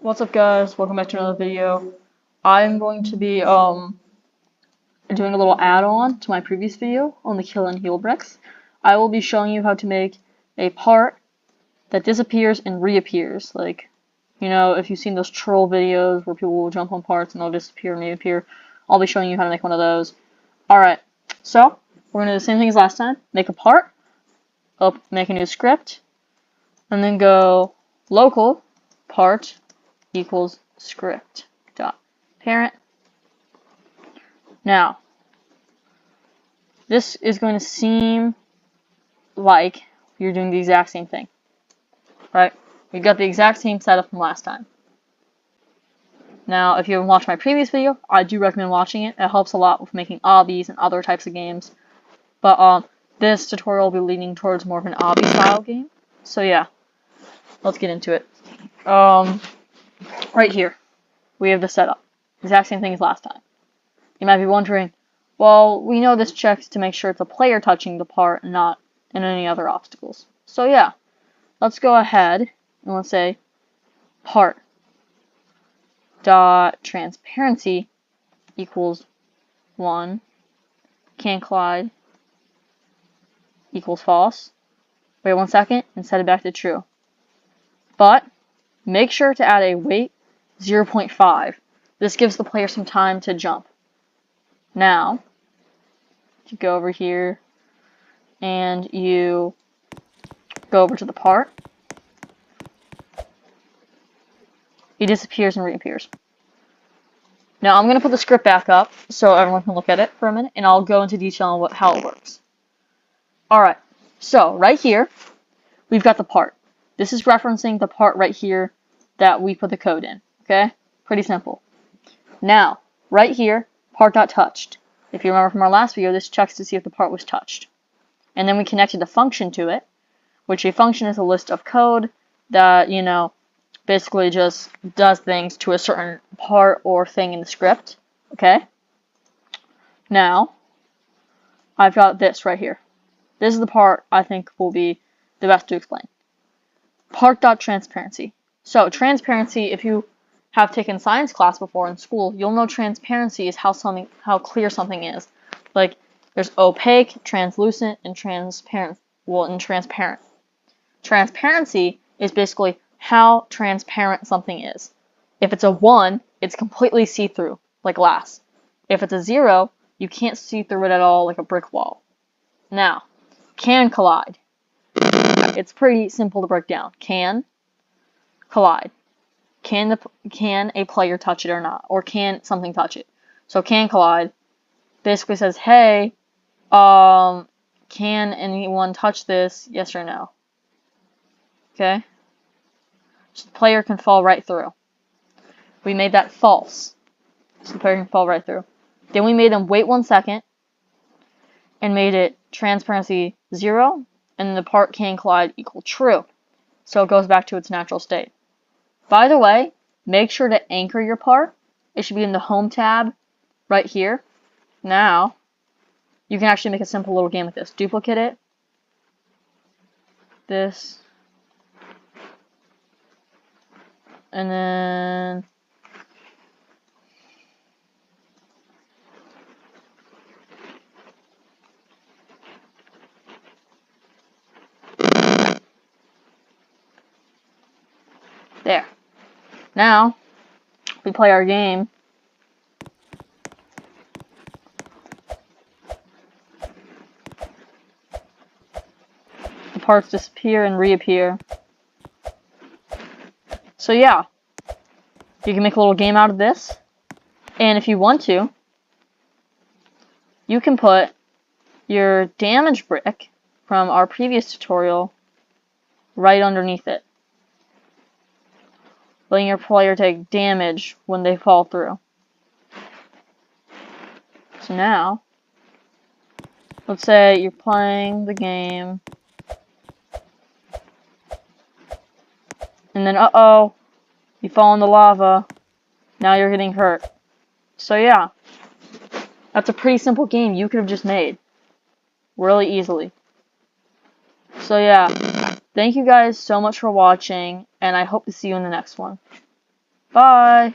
What's up, guys? Welcome back to another video. I'm going to be doing a little add-on to my previous video on the kill and heal bricks. I will be showing you how to make a part that disappears and reappears. Like, you know, if you've seen those troll videos where people will jump on parts and they'll disappear and reappear, I'll be showing you how to make one of those. Alright, so we're going to do the same thing as last time. Make a part, make a new script, and then go local part equals script dot parent. Now, this is going to seem like you're doing the exact same thing, right? You've got the exact same setup from last time. Now, if you haven't watched my previous video, I do recommend watching it. It helps a lot with making obbies and other types of games. But this tutorial will be leaning towards more of an obby style game. So yeah, let's get into it. Right here, we have the setup. Exact same thing as last time. You might be wondering, well, we know this checks to make sure it's a player touching the part and not in any other obstacles. So yeah, let's go ahead and let's say part dot transparency equals 1, can collide equals false. Wait 1 second and set it back to true. But make sure to add a weight 0.5. This gives the player some time to jump. Now, you go over here and you go over to the part. He disappears and reappears. Now I'm going to put the script back up so everyone can look at it for a minute, and I'll go into detail on how it works. Alright, so right here, we've got the part. This is referencing the part right here that we put the code in. Okay? Pretty simple. Now, right here, part.touched. If you remember from our last video, this checks to see if the part was touched. And then we connected a function to it, which a function is a list of code that, you know, basically just does things to a certain part or thing in the script. Okay? Now, I've got this right here. This is the part I think will be the best to explain. Part.transparency. So, transparency, if you have taken science class before in school, you'll know transparency is how clear something is. Like, there's opaque, translucent, and transparent. Well, and transparent. Transparency is basically how transparent something is. If it's a 1, it's completely see-through, like glass. If it's a 0, you can't see through it at all, like a brick wall. Now, can collide. It's pretty simple to break down. Can collide. Can a player touch it or not? Or can something touch it? So can collide basically says, hey, can anyone touch this? Yes or no? Okay? So the player can fall right through. We made that false. So the player can fall right through. Then we made them wait 1 second and made it transparency 0, and the part can collide equal true. So it goes back to its natural state. By the way, make sure to anchor your part. It should be in the home tab right here. Now, you can actually make a simple little game with this. Duplicate it. This. And then there. Now, we play our game. The parts disappear and reappear. So yeah, you can make a little game out of this. And if you want to, you can put your damage brick from our previous tutorial right underneath it, letting your player take damage when they fall through. So now, let's say you're playing the game, and then uh-oh, you fall in the lava, now you're getting hurt. So yeah, that's a pretty simple game you could have just made really easily. So yeah, thank you guys so much for watching, and I hope to see you in the next one. Bye!